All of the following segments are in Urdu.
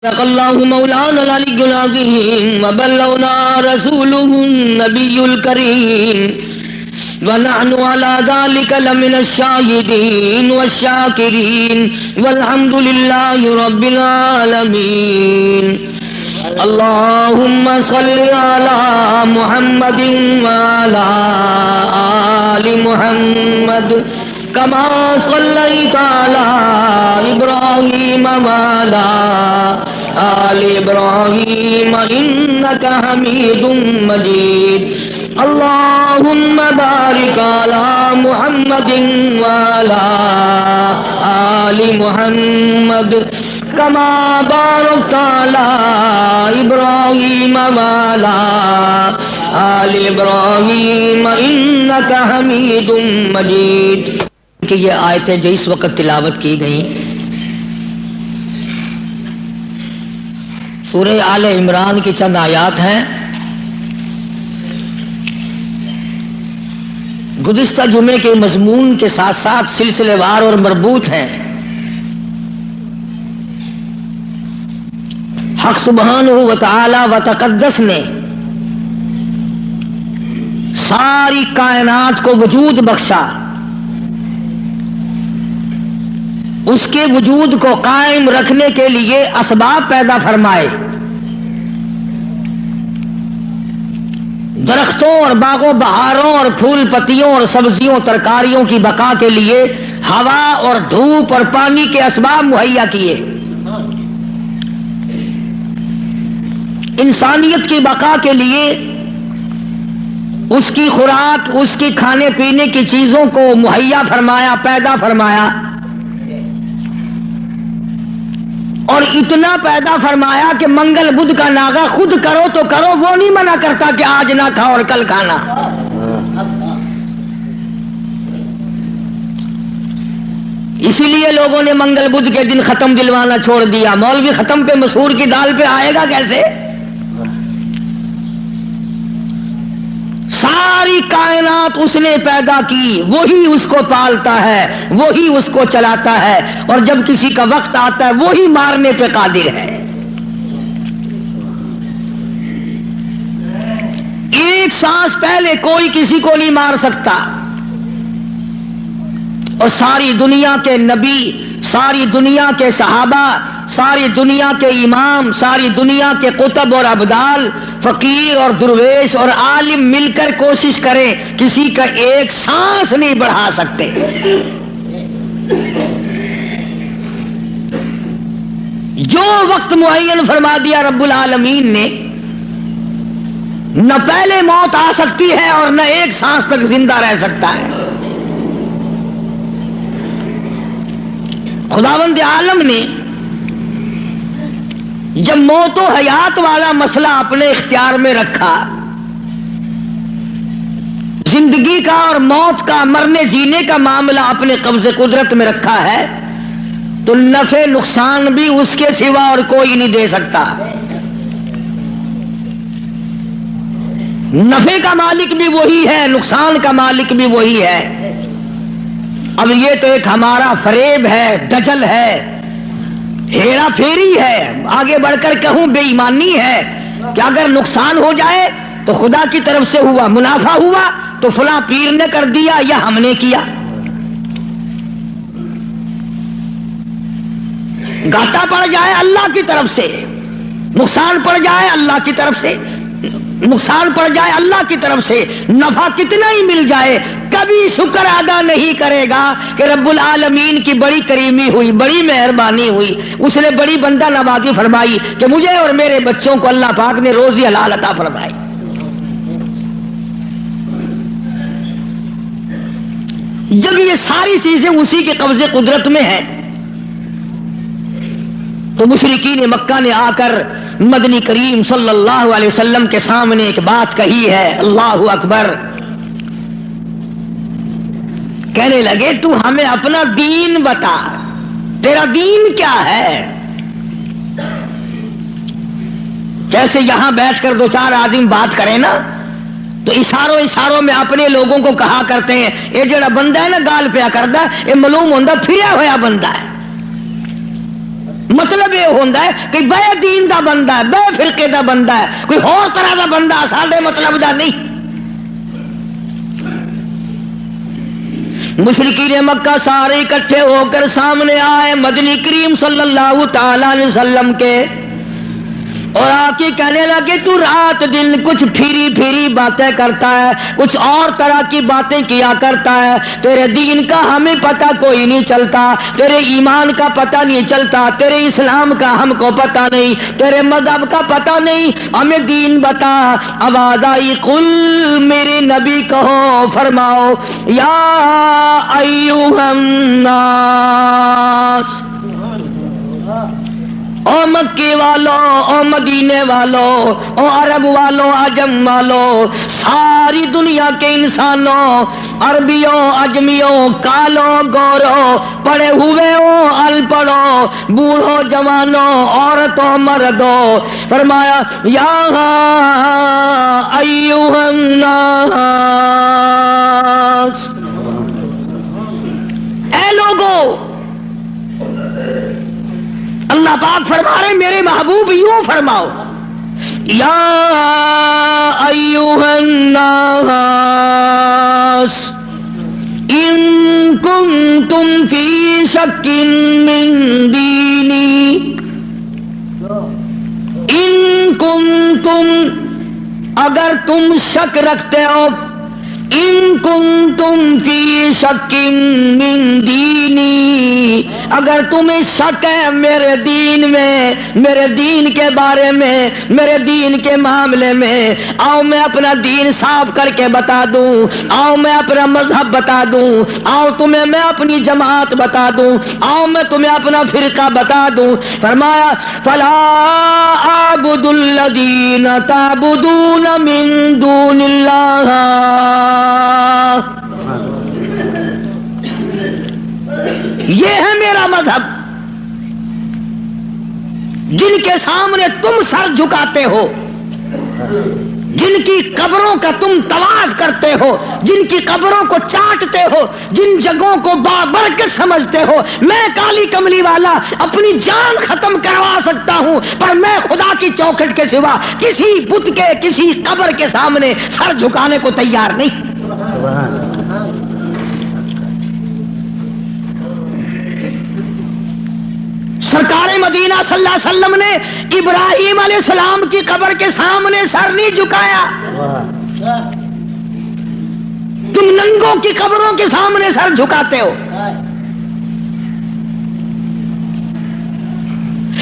صدق الله مولانا العلي العظيم وبلغنا رسوله النبي الكريم ونحن على ذلك لمن الشاهدين والشاكرين والحمد لله رب العالمين. اللهم صل على محمد وعلى آل محمد كما صليت على إبراهيم وعلى آل إبراهيم إنك حميد مجيد. اللهم بارك على محمد وعلى آل محمد كما باركت على إبراهيم وعلى آل إبراهيم إنك حميد مجيد. کہ یہ آیتیں جو اس وقت تلاوت کی گئیں سورہ آل عمران کی چند آیات ہیں. گزشتہ جمعے کے مضمون کے ساتھ ساتھ سلسلے وار اور مربوط ہیں. حق سبحانہ و تعالی و تقدس نے ساری کائنات کو وجود بخشا، اس کے وجود کو قائم رکھنے کے لیے اسباب پیدا فرمائے. درختوں اور باغوں بہاروں اور پھول پتیوں اور سبزیوں ترکاریوں کی بقا کے لیے ہوا اور دھوپ اور پانی کے اسباب مہیا کیے. انسانیت کی بقا کے لیے اس کی خوراک، اس کی کھانے پینے کی چیزوں کو مہیا فرمایا، پیدا فرمایا، اور اتنا پیدا فرمایا کہ منگل بدھ کا ناغا خود کرو تو کرو، وہ نہیں منع کرتا کہ آج نہ کھاؤ اور کل کھانا. اسی لیے لوگوں نے منگل بدھ کے دن ختم دلوانا چھوڑ دیا. مولوی ختم پہ مسور کی دال پہ آئے گا کیسے؟ ساری کائنات اس نے پیدا کی، وہی اس کو پالتا ہے، وہی اس کو چلاتا ہے، اور جب کسی کا وقت آتا ہے وہی مارنے پہ قادر ہے. ایک سانس پہلے کوئی کسی کو نہیں مار سکتا. اور ساری دنیا کے نبی، ساری دنیا کے صحابہ، ساری دنیا کے امام، ساری دنیا کے قطب اور ابدال، فقیر اور درویش اور عالم مل کر کوشش کریں، کسی کا ایک سانس نہیں بڑھا سکتے. جو وقت معین فرما دیا رب العالمین نے، نہ پہلے موت آ سکتی ہے اور نہ ایک سانس تک زندہ رہ سکتا ہے. خداوند عالم نے جب موت و حیات والا مسئلہ اپنے اختیار میں رکھا، زندگی کا اور موت کا، مرنے جینے کا معاملہ اپنے قبضے قدرت میں رکھا ہے، تو نفع نقصان بھی اس کے سوا اور کوئی نہیں دے سکتا. نفع کا مالک بھی وہی ہے، نقصان کا مالک بھی وہی ہے. اب یہ تو ایک ہمارا فریب ہے، دجل ہے، ہیرا پھیری ہے، آگے بڑھ کر کہوں بے ایمانی ہے کہ اگر نقصان ہو جائے تو خدا کی طرف سے ہوا، منافع ہوا تو فلاں پیر نے کر دیا یا ہم نے کیا. گھاٹا پڑ جائے اللہ کی طرف سے، نقصان پڑ جائے اللہ کی طرف سے، نقصان پڑ جائے اللہ کی طرف سے، نفع کتنا ہی مل جائے کبھی شکر ادا نہیں کرے گا کہ رب العالمین کی بڑی کریمی ہوئی، بڑی مہربانی ہوئی، اس نے بڑی بندہ نوازی فرمائی کہ مجھے اور میرے بچوں کو اللہ پاک نے روزی حلال عطا فرمائی. جب یہ ساری چیزیں اسی کے قبضے قدرت میں ہیں تو مشرکین مکہ نے آ کر مدنی کریم صلی اللہ علیہ وسلم کے سامنے ایک بات کہی ہے. اللہ اکبر. کہنے لگے تو ہمیں اپنا دین بتا، تیرا دین کیا ہے؟ جیسے یہاں بیٹھ کر دو چار آدمی بات کریں نا تو اشاروں میں اپنے لوگوں کو کہا کرتے ہیں یہ جڑا بندہ ہے نا گال پیا کردا، یہ معلوم ہوندا پھریا ہویا بندہ ہے. مطلب یہ ہوتا ہے کہ بے دین دا بندہ ہے، بے فرقے دا بندہ ہے، کوئی اور طرح دا بندہ ساڈے مطلب دا نہیں۔ مشرکین مکہ سارے اکٹھے ہو کر سامنے آئے مدنی کریم صلی اللہ تعالی علیہ وسلم کے، اور آ کے کہنے لگے تو رات دن کچھ پھری پھری باتیں کرتا ہے، کچھ اور طرح کی باتیں کیا کرتا ہے، تیرے دین کا ہمیں پتہ کوئی نہیں چلتا، تیرے ایمان کا پتہ نہیں چلتا، تیرے اسلام کا ہم کو پتہ نہیں، تیرے مذہب کا پتہ نہیں، ہمیں دین بتا۔ آواز آئی قل، میرے نبی کہو فرماؤ، یا ایھا الناس، او مکے والو، او مدینے والو، او عرب والو، عجم والو، ساری دنیا کے انسانوں، عربیوں، اجمیوں، کالوں، گوروں، پڑھے ہوئے ہو، ان پڑھو، بوڑھو، جوانوں، عورتوں، مردوں، فرمایا یا ایھا الناس، اے لوگوں، اللہ پاک فرما رہے میرے محبوب یوں فرماؤ، یا ایھا الناس ان کنتم فی شک من دینی، ان کنتم، اگر تم شک رکھتے ہو، ان کنتم فی شک من دینی، اگر تمہیں شک ہے میرے دین میں، میرے دین کے بارے میں، میرے دین کے معاملے میں، آؤ میں اپنا دین صاف کر کے بتا دوں، آؤ میں اپنا مذہب بتا دوں، آؤ تمہیں میں اپنی جماعت بتا دوں، آؤ میں تمہیں اپنا فرقہ بتا دوں۔ فرمایا فلا اعبد الذین تعبدون من دون اللہ، یہ ہے میرا مذہب، جن کے سامنے تم سر جھکاتے ہو، جن کی قبروں کا تم طواف کرتے ہو، جن کی قبروں کو چاٹتے ہو، جن جگہوں کو بابرکت سمجھتے ہو، میں کالی کملی والا اپنی جان ختم کروا سکتا ہوں، پر میں خدا کی چوکھٹ کے سوا کسی بت کے، کسی قبر کے سامنے سر جھکانے کو تیار نہیں۔ سرکار مدینہ صلی اللہ علیہ وسلم نے ابراہیم علیہ السلام کی قبر کے سامنے سر نہیں جھکایا، تم ننگوں کی قبروں کے سامنے سر جھکاتے ہو۔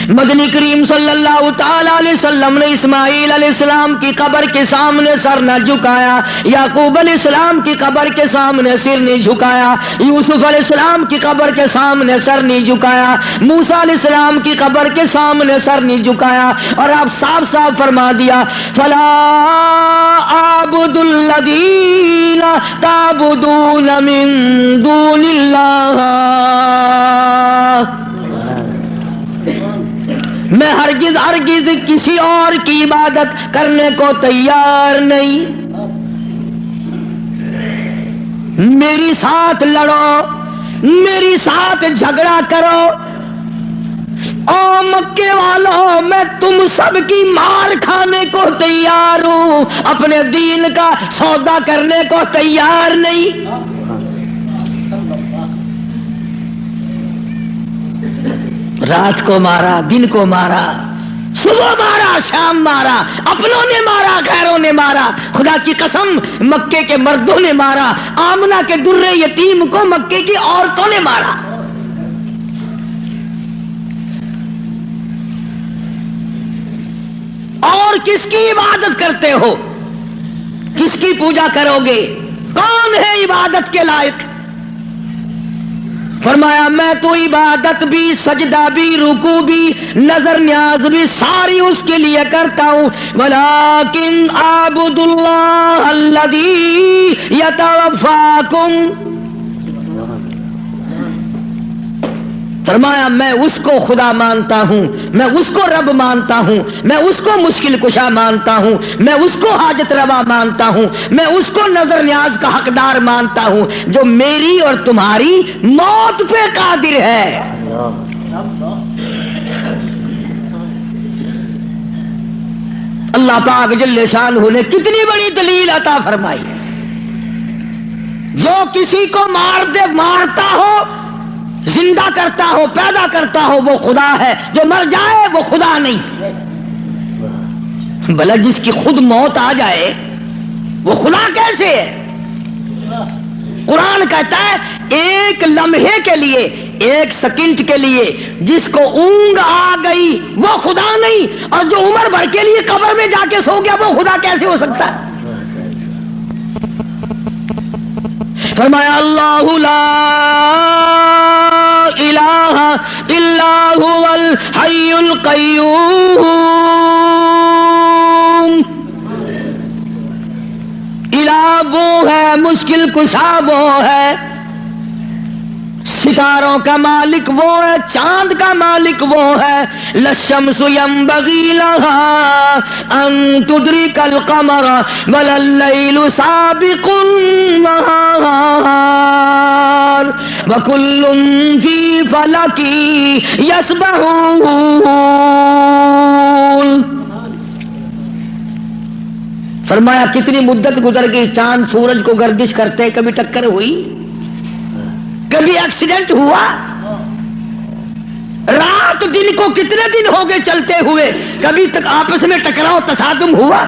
مدنی کریم صلی اللہ تعالی علیہ وسلم نے اسماعیل علیہ السلام کی قبر کے سامنے سر نہ جھکایا، یعقوب علیہ السلام کی قبر کے سامنے سر نہیں جھکایا، یوسف علیہ السلام کی قبر کے سامنے سر نہیں جھکایا، موسیٰ علیہ السلام کی قبر کے سامنے سر نہیں جھکایا، اور آپ صاف صاف فرما دیا فلا اعبد الذین تعبدون من دون اللہ، میں ہرگز ہرگز کسی اور کی عبادت کرنے کو تیار نہیں، میری ساتھ لڑو، میری ساتھ جھگڑا کرو، او مکے والوں میں تم سب کی مار کھانے کو تیار ہوں، اپنے دین کا سودا کرنے کو تیار نہیں۔ رات کو مارا، دن کو مارا، صبح مارا، شام مارا، اپنوں نے مارا، غیروں نے مارا، خدا کی قسم مکے کے مردوں نے مارا، آمنہ کے درے یتیم کو مکے کی عورتوں نے مارا۔ اور کس کی عبادت کرتے ہو؟ کس کی پوجا کرو گے؟ کون ہے عبادت کے لائق؟ فرمایا میں تو عبادت بھی، سجدہ بھی، رکوع بھی، نظر نیاز بھی ساری اس کے لیے کرتا ہوں، ولیکن اعبد اللہ الذی یتوفاکم، فرمایا میں اس کو خدا مانتا ہوں، میں اس کو رب مانتا ہوں، میں اس کو مشکل کشا مانتا ہوں، میں اس کو حاجت روا مانتا ہوں، میں اس کو نظر نیاز کا حقدار مانتا ہوں، جو میری اور تمہاری موت پہ قادر ہے۔ اللہ پاک جل شانہ نے کتنی بڑی دلیل عطا فرمائی ہے. جو کسی کو مارتا ہو، زندہ کرتا ہو، پیدا کرتا ہو، وہ خدا ہے. جو مر جائے وہ خدا نہیں. بھلا جس کی خود موت آ جائے وہ خدا کیسے ہے؟ قرآن کہتا ہے ایک لمحے کے لیے، ایک سیکنڈ کے لیے جس کو اونگ آ گئی وہ خدا نہیں، اور جو عمر بھر کے لیے قبر میں جا کے سو گیا وہ خدا کیسے ہو سکتا ہے؟ فرمایا اللہ لا الہ الا هو الحی القیوم. الہ وہ ہے، مشکل کشا وہ ہے، ستاروں کا مالک وہ ہے، چاند کا مالک وہ ہے. للشمس ينبغي لها ان تدرك القمر ولا الليل سابق النهار وكل في فلك يسبحون. فرمایا کتنی مدت گزر گئی، چاند سورج کو گردش کرتے، کبھی ٹکر ہوئی، کبھی ایکسیڈنٹ ہوا. رات دن کو کتنے دن ہو گئے چلتے ہوئے، کبھی تک آپس میں ٹکراؤ تصادم ہوا.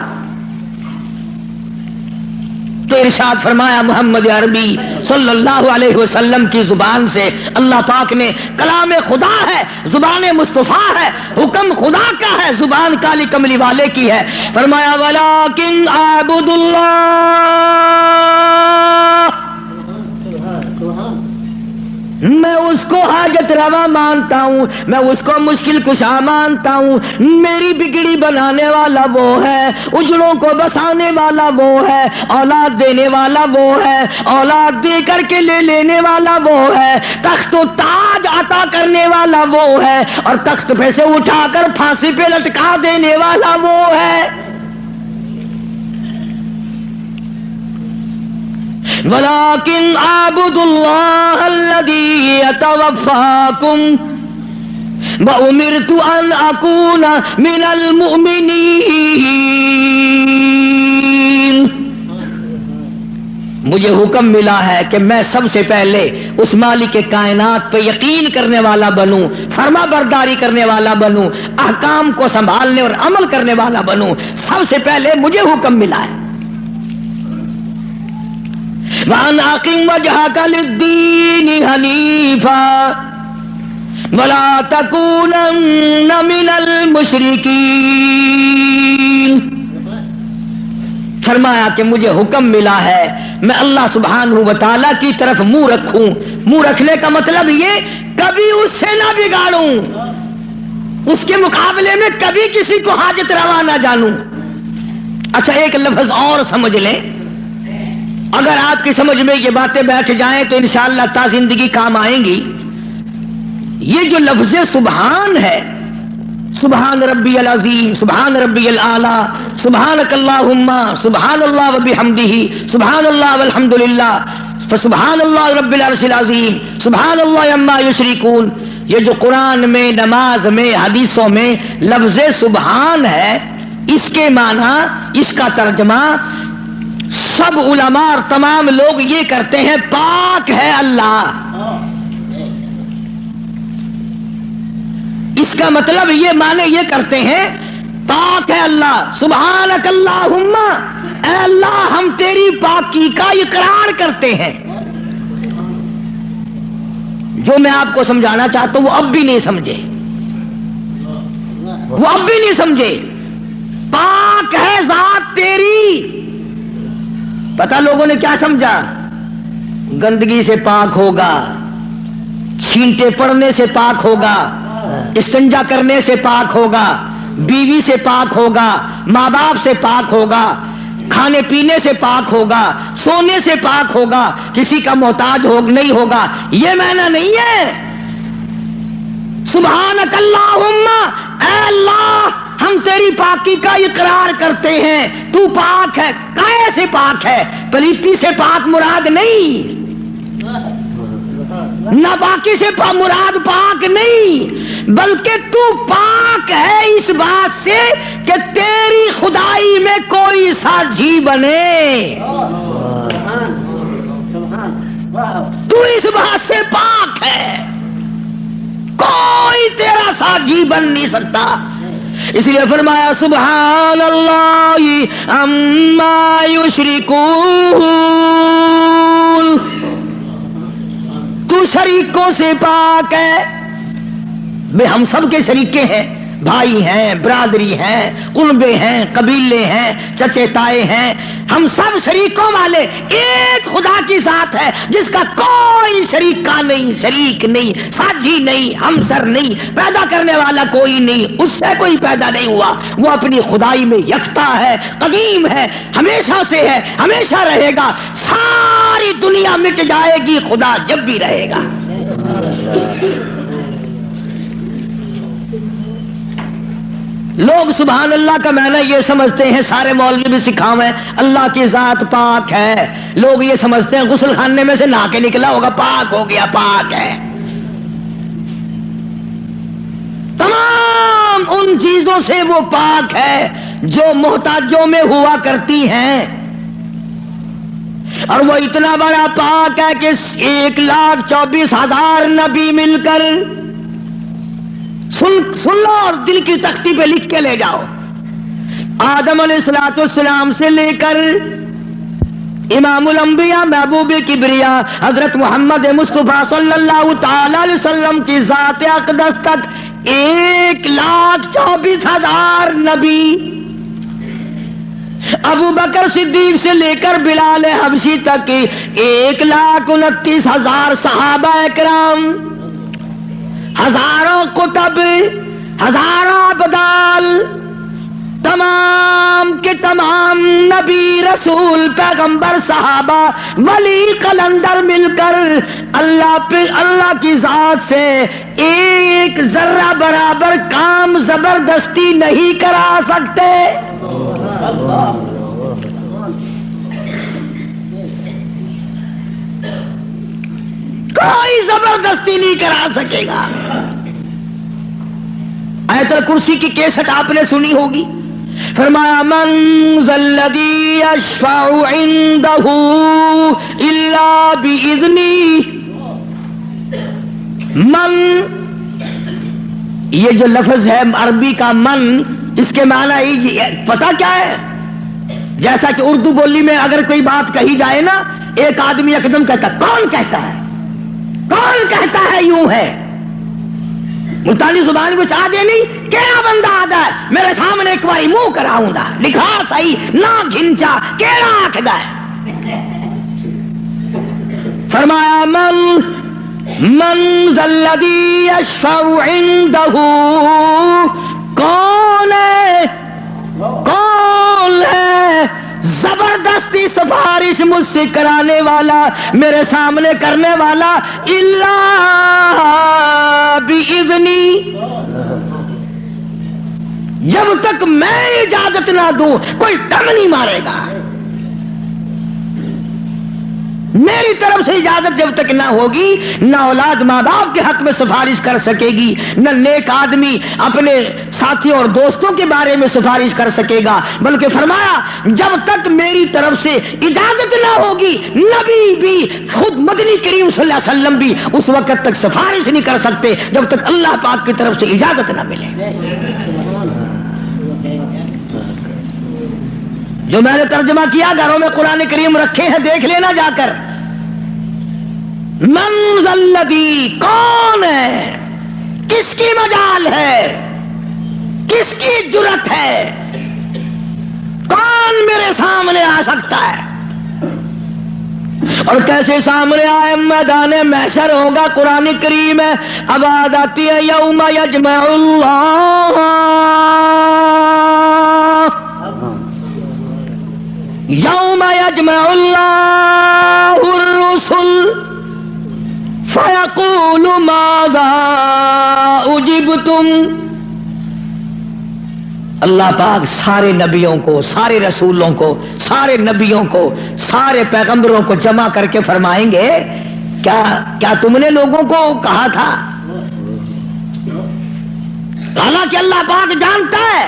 تو ارشاد فرمایا محمد عربی صلی اللہ علیہ وسلم کی زبان سے، اللہ پاک نے کلام خدا ہے، زبان مصطفیٰ ہے، حکم خدا کا ہے، زبان کالی کملی والے کی ہے. فرمایا ولیکن اعبد اللہ، میں اس کو حاجت روا مانتا ہوں، میں اس کو مشکل کشا مانتا ہوں. میری بگڑی بنانے والا وہ ہے، اجڑوں کو بسانے والا وہ ہے، اولاد دینے والا وہ ہے، اولاد دے کر کے لے لینے والا وہ ہے، تخت و تاج عطا کرنے والا وہ ہے، اور تخت پہ سے اٹھا کر پھانسی پہ لٹکا دینے والا وہ ہے. وَلَٰكِنْ أَعْبُدُ اللَّهَ الَّذِي يَتَوَفَّاكُمْ وَأُمِرْتُ أَنْ أَكُونَ مِنَ الْمُؤْمِنِينَ. مجھے حکم ملا ہے کہ میں سب سے پہلے اس مالک کائنات پہ یقین کرنے والا بنوں، فرما برداری کرنے والا بنوں، احکام کو سنبھالنے اور عمل کرنے والا بنوں. سب سے پہلے مجھے حکم ملا ہے. وَأَنْ أَقِمْ وَجْهَكَ لِلدِّينِ حَنِيفًا وَلَا تَكُونَنَّ مِنَ الْمُشْرِكِينَ. فرمایا کہ مجھے حکم ملا ہے میں اللہ سبحانہ و تعالیٰ کی طرف منہ رکھوں. منہ رکھنے کا مطلب یہ کبھی اس سے نہ بگاڑوں، اس کے مقابلے میں کبھی کسی کو حاجت روا نہ جانوں. اچھا ایک لفظ اور سمجھ لیں، اگر آپ کی سمجھ میں یہ باتیں بیٹھ جائیں تو انشاءاللہ تا زندگی کام آئیں گی. یہ جو لفظ سبحان ہے، سبحان ربی العظیم، سبحان ربی الاعلی، سبحانک اللہم، سبحان اللہ وبحمدہ، سبحان اللہ والحمدللہ، فسبحان اللہ رب العرش العظیم، سبحان اللہ عما یشرکون. یہ جو قرآن میں، نماز میں، حدیثوں میں لفظ سبحان ہے، اس کے معنی، اس کا ترجمہ سب علماء اور تمام لوگ یہ کرتے ہیں پاک ہے اللہ. اس کا مطلب یہ معنی یہ کرتے ہیں پاک ہے اللہ. سبحانک اللہم، اے اللہ ہم تیری پاکی کا اقرار کرتے ہیں. جو میں آپ کو سمجھانا چاہتا ہوں وہ اب بھی نہیں سمجھے، وہ اب بھی نہیں سمجھے. پاک ہے ذات تیری. پتہ لوگوں نے کیا سمجھا؟ گندگی سے پاک ہوگا، چھینٹے پڑنے سے پاک ہوگا، استنجا کرنے سے پاک ہوگا، بیوی سے پاک ہوگا، ماں باپ سے پاک ہوگا، کھانے پینے سے پاک ہوگا، سونے سے پاک ہوگا، کسی کا محتاج نہیں ہوگا. یہ معنی نہیں ہے. سبحانک اللہم، اے اللہ ہم تیری پاکی کا اقرار کرتے ہیں، تو پاک ہے. کیسے پاک ہے؟ پلیتی سے پاک مراد نہیں، نہ باقی سے مراد پاک نہیں، بلکہ تو پاک ہے اس بات سے کہ تیری خدائی میں کوئی ساجی بنے، تو اس بات سے پاک ہے، کوئی تیرا ساجی بن نہیں سکتا۔ اس لیے فرمایا سبحان اللہ عما یشرکون، تو شریکوں سے پاک ہے۔ بے ہم سب کے شریکے ہیں، بھائی ہیں، برادری ہیں، قربے ہیں، قبیلے ہیں، چچے تائے ہیں، ہم سب شریکوں والے ایک خدا کی ذات ہے جس کا کوئی شریکہ نہیں، شریک نہیں، ساجی نہیں، ہمسر نہیں، پیدا کرنے والا کوئی نہیں، اس سے کوئی پیدا نہیں ہوا، وہ اپنی خدائی میں یکتا ہے، قدیم ہے، ہمیشہ سے ہے، ہمیشہ رہے گا، ساری دنیا مٹ جائے گی، خدا جب بھی رہے گا۔ لوگ سبحان اللہ کا معنی یہ سمجھتے ہیں، سارے مولوی بھی سکھاویں اللہ کی ذات پاک ہے، لوگ یہ سمجھتے ہیں غسل خانے میں سے نہا کے نکلا ہوگا، پاک ہو گیا، پاک ہے۔ تمام ان چیزوں سے وہ پاک ہے جو محتاجوں میں ہوا کرتی ہیں، اور وہ اتنا بڑا پاک ہے کہ 1,24,000 نبی مل کر سن لو اور دل کی تختی پہ لکھ کے لے جاؤ، آدم علیہ السلام سے لے کر امام الانبیاء محبوب کبریا حضرت محمد مصطفیٰ صلی اللہ تعالی علیہ وسلم کی ذات اقدس تک 1,24,000 نبی، ابو بکر صدیق سے لے کر بلال حبشی تک 1,29,000 صحابہ اکرام، ہزاروں کتب، ہزاروں ابدال، تمام کے تمام نبی، رسول، پیغمبر، صحابہ، ولی، قلندر مل کر اللہ کی ذات سے ایک ذرہ برابر کام زبردستی نہیں کرا سکتے۔ کوئی زبردستی نہیں کرا سکے گا۔ آیت الکرسی کی کیسٹ آپ نے سنی ہوگی، فرمایا من ذا الذی یشفع عنده الا باذنہ، من، یہ جو لفظ ہے عربی کا من، اس کے معنی پتہ کیا ہے؟ جیسا کہ اردو بولی میں اگر کوئی بات کہی جائے نا، ایک آدمی یکدم کہتا کون کہتا ہے، کون کہتا ہے، یوں ہے، ملتانی زبان کو چاہ دے نہیں، کیڑا بندہ آدھا ہے میرے سامنے ایک باری منہ کراؤں گا، لکھا صحیح نہ گھنچا، کیڑا آکھدا ہے؟ فرمایا من ذا الذی یشفع عنده، کون ہے، کون ہے زبردستی سفارش مجھ سے کرانے والا، میرے سامنے کرنے والا، الا باذنی، جب تک میں اجازت نہ دوں کوئی دم نہیں مارے گا، میری طرف سے اجازت جب تک نہ ہوگی، نہ اولاد ماں باپ کے حق میں سفارش کر سکے گی، نہ نیک آدمی اپنے ساتھیوں اور دوستوں کے بارے میں سفارش کر سکے گا، بلکہ فرمایا جب تک میری طرف سے اجازت نہ ہوگی، نبی بھی، خود مدنی کریم صلی اللہ علیہ وسلم بھی اس وقت تک سفارش نہیں کر سکتے جب تک اللہ پاک کی طرف سے اجازت نہ ملے۔ جو میں نے ترجمہ کیا، گھروں میں قرآن کریم رکھے ہیں، دیکھ لینا جا کر۔ من ذا الذی، کون ہے، کس کی مجال ہے، کس کی جرت ہے، کون میرے سامنے آ سکتا ہے، اور کیسے سامنے آئے؟ میدان محشر ہوگا، قرآن کریم ہے، اب آیت آتی ہے یوم یجمع اللہ، یوم یجمع اللہ الرسل فیقول ماذا اجبتم، اللہ پاک سارے نبیوں کو، سارے رسولوں کو، سارے نبیوں کو، سارے پیغمبروں کو جمع کر کے فرمائیں گے کیا تم نے لوگوں کو کہا تھا؟ حالانکہ اللہ پاک جانتا ہے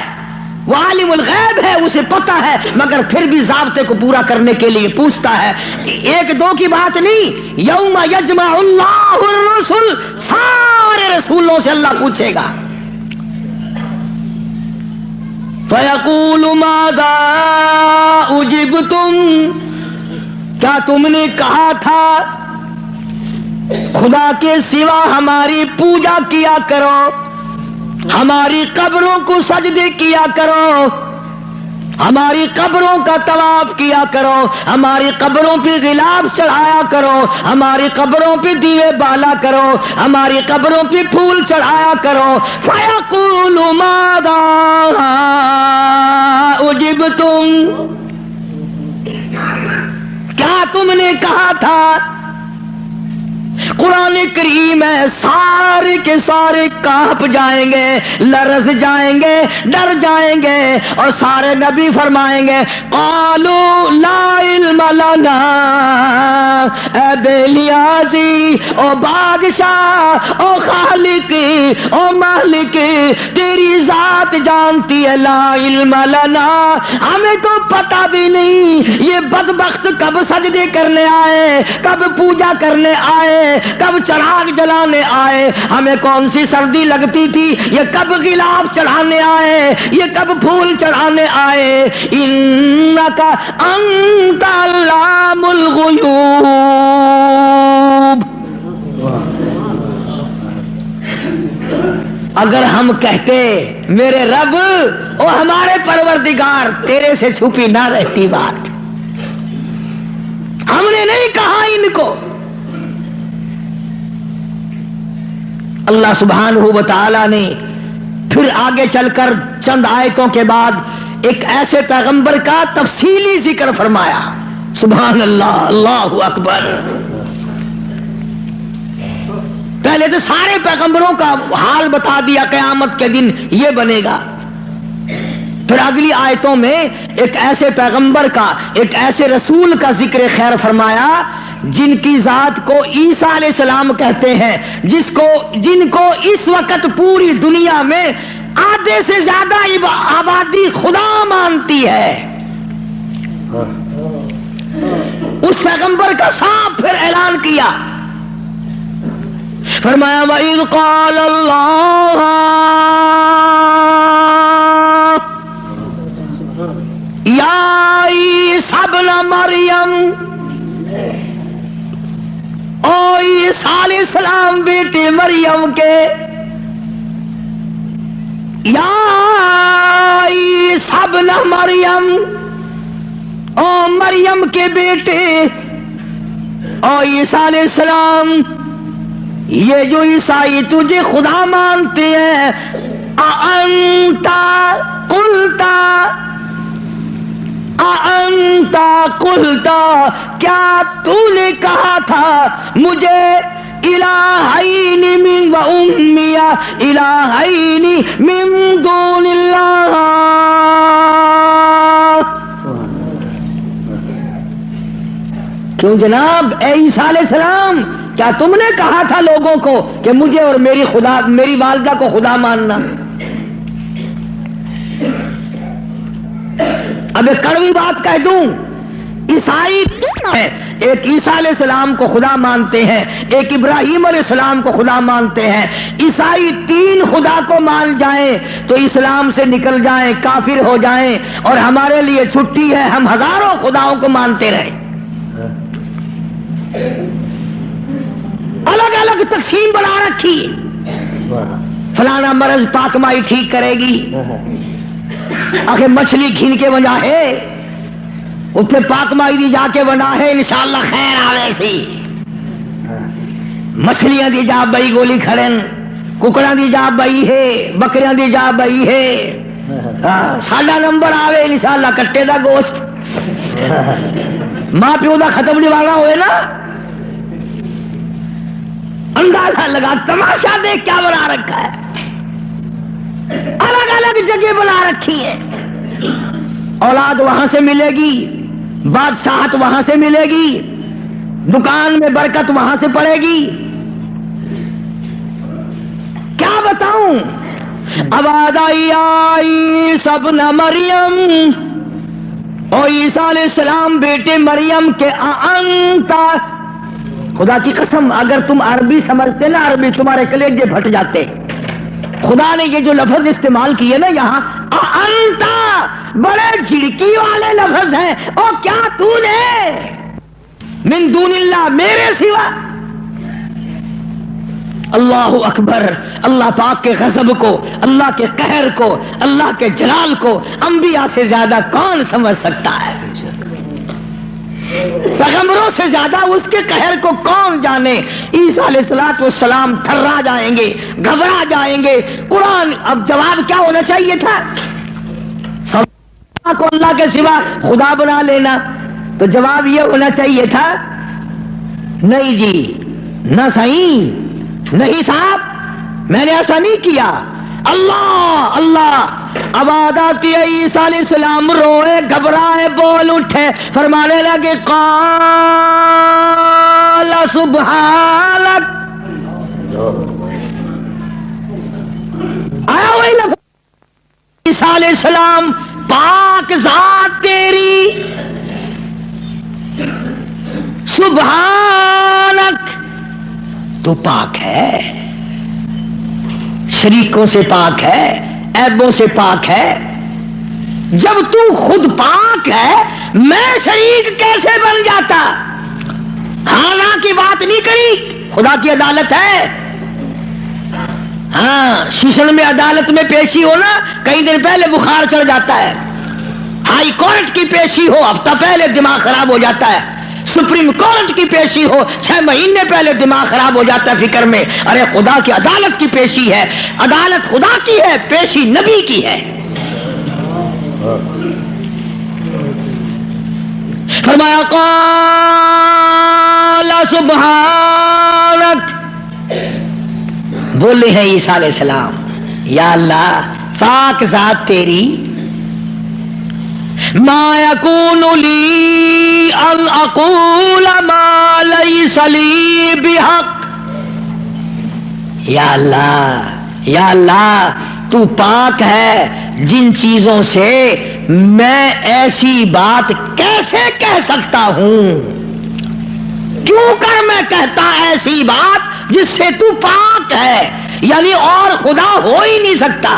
وہ عالم الغیب ہے، اسے پتہ ہے، مگر پھر بھی ضابطے کو پورا کرنے کے لیے پوچھتا ہے۔ ایک دو کی بات نہیں، یوم یجمع اللہ الرسل، سارے رسولوں سے اللہ پوچھے گا۔ فیقول ماذا اجبتم، کیا تم نے کہا تھا خدا کے سوا ہماری پوجا کیا کرو، ہماری قبروں کو سجدے کیا کرو، ہماری قبروں کا طواف کیا کرو، ہماری قبروں پہ غلاف چڑھایا کرو، ہماری قبروں پہ دیوے بالا کرو، ہماری قبروں پہ پھول چڑھایا کرو۔ فَيَقُولُ مَاذَا أُجِبْتُمْ، کیا تم نے کہا تھا؟ قرآن کریم ہے، سارے کے سارے کانپ جائیں گے، لرز جائیں گے، ڈر جائیں گے، اور سارے نبی فرمائیں گے قالوا لا علم لنا، اے بے نیازی، او بادشاہ، او خالق، او مالک، تیری ذات جانتی ہے، لا علم لنا، ہمیں تو پتہ بھی نہیں یہ بدبخت کب سجدے کرنے آئے، کب پوجا کرنے آئے، کب چراغ جلانے آئے، ہمیں کون سی سردی لگتی تھی، یہ کب غلاف چڑھانے آئے، یہ کب پھول چڑھانے آئے۔ انک انت علام الغیوب، اگر ہم کہتے میرے رب او ہمارے پروردگار، تیرے سے چھپی نہ رہتی بات، ہم نے نہیں کہا ان کو۔ اللہ سبحانہ و تعالی نے پھر آگے چل کر چند آیتوں کے بعد ایک ایسے پیغمبر کا تفصیلی ذکر فرمایا۔ سبحان اللہ، اللہ اکبر۔ پہلے تو سارے پیغمبروں کا حال بتا دیا، قیامت کے دن یہ بنے گا۔ پھر اگلی آیتوں میں ایک ایسے پیغمبر کا، ایک ایسے رسول کا ذکر خیر فرمایا جن کی ذات کو عیسیٰ علیہ السلام کہتے ہیں، جن کو اس وقت پوری دنیا میں آدھے سے زیادہ آبادی خدا مانتی ہے۔ اس پیغمبر کا صاف پھر اعلان کیا، فرمایا وَإِذْ قَالَ اللَّهُ یا عیسی ابن مریم، او عیسیٰ علیہ السلام بیٹے مریم کے، یا عیسی ابن مریم، او مریم کے بیٹے، او عیسیٰ علیہ السلام، یہ جو عیسائی تجھے خدا مانتے ہیں، اَأَنْتَ قُلْتَ، کیا تو نے کہا تھا مجھے الہین من و امی الہین من دون اللہ؟ کیوں جناب اے عیسیٰ علیہ السلام، کیا تم نے کہا تھا لوگوں کو کہ مجھے اور میری والدہ کو خدا ماننا؟ اب ایک کڑوی بات کہہ دوں، عیسائی ہے، ایک عیسیٰ علیہ السلام کو خدا مانتے ہیں، ایک ابراہیم علیہ السلام کو خدا مانتے ہیں۔ عیسائی تین خدا کو مان جائیں تو اسلام سے نکل جائیں، کافر ہو جائیں، اور ہمارے لیے چھٹی ہے، ہم ہزاروں خداؤں کو مانتے رہیں۔ الگ الگ تقسیم بنا رکھی، فلانا مرض پاک مائی ٹھیک کرے گی، آخر مچھلی گھن کے وجہ ہے اتنے پاک مائی دی جا کے بنا ہے، انشاءاللہ خیر آوے سی، مچھلیاں دی جا بئی گولی کھڑن، ککڑاں دی جا بئی ہے، بکریاں دی جا بئی ہے، ساڈا نمبر آوے انشاءاللہ کٹے دا گوشت، ماں پیو دا ختم دیوانا ہوئے نا، اندازہ لگا، تماشا دیکھ کیا بنا رکھا ہے، الگ الگ جگہ بنا رکھی ہے۔ اولاد وہاں سے ملے گی، بادشاہت وہاں سے ملے گی، دکان میں برکت وہاں سے پڑے گی۔ کیا بتاؤں، ابادا یا عیسی ابن مریم، او عیسیٰ علیہ السلام بیٹے مریم کے انتا، خدا کی قسم اگر تم عربی سمجھتے نا عربی تمہارے کلیجے پھٹ جاتے. خدا نے یہ جو لفظ استعمال کیے نا یہاں انتا، بڑے جھڑکی والے لفظ ہیں. او کیا تو نے من دون اللہ، میرے سوا. اللہ اکبر. اللہ پاک کے غضب کو، اللہ کے قہر کو، اللہ کے جلال کو انبیاء سے زیادہ کون سمجھ سکتا ہے؟ پیغمبروں سے زیادہ اس کے قہر کو کون جانے؟ عیسیٰ علیہ السلام تھرا جائیں گے، گھبرا جائیں گے. قرآن اب جواب کیا ہونا چاہیے تھا؟ کو اللہ کے سوا خدا بنا لینا، تو جواب یہ ہونا چاہیے تھا نہیں جی، نہ صحیح نہیں صاحب، میں نے ایسا نہیں کیا. اللہ اللہ. عبادت عیسیٰ علیہ السلام روئے، گھبرائے، بول اٹھے، فرمانے لگے قال سبحانک. آیا وہی لفظ عیسیٰ علیہ السلام، پاک ذات تیری، سبحانک، تو پاک ہے، شریکوں سے پاک ہے، عیبوں سے پاک ہے. جب تو خود پاک ہے میں شریک کیسے بن جاتا؟ ہاں کی بات نہیں کری، خدا کی عدالت ہے. ہاں شیشن میں عدالت میں پیشی ہونا کئی دن پہلے بخار چڑھ جاتا ہے. ہائی کورٹ کی پیشی ہو ہفتہ پہلے دماغ خراب ہو جاتا ہے. سپریم کورٹ کی پیشی ہو 6 مہینے پہلے دماغ خراب ہو جاتا ہے فکر میں. ارے خدا کی عدالت کی پیشی ہے، عدالت خدا کی ہے، پیشی نبی کی ہے. فرمایا قال سبحانک. بولے ہیں عیسیٰ علیہ السلام، یا اللہ پاک ذات تیری، ما یکون لی ان اقول ما لیس لی بحق. یا اللہ تو پاک ہے، جن چیزوں سے میں ایسی بات کیسے کہہ سکتا ہوں؟ کیوں کر میں کہتا ایسی بات جس سے تو پاک ہے؟ یعنی اور خدا ہو ہی نہیں سکتا.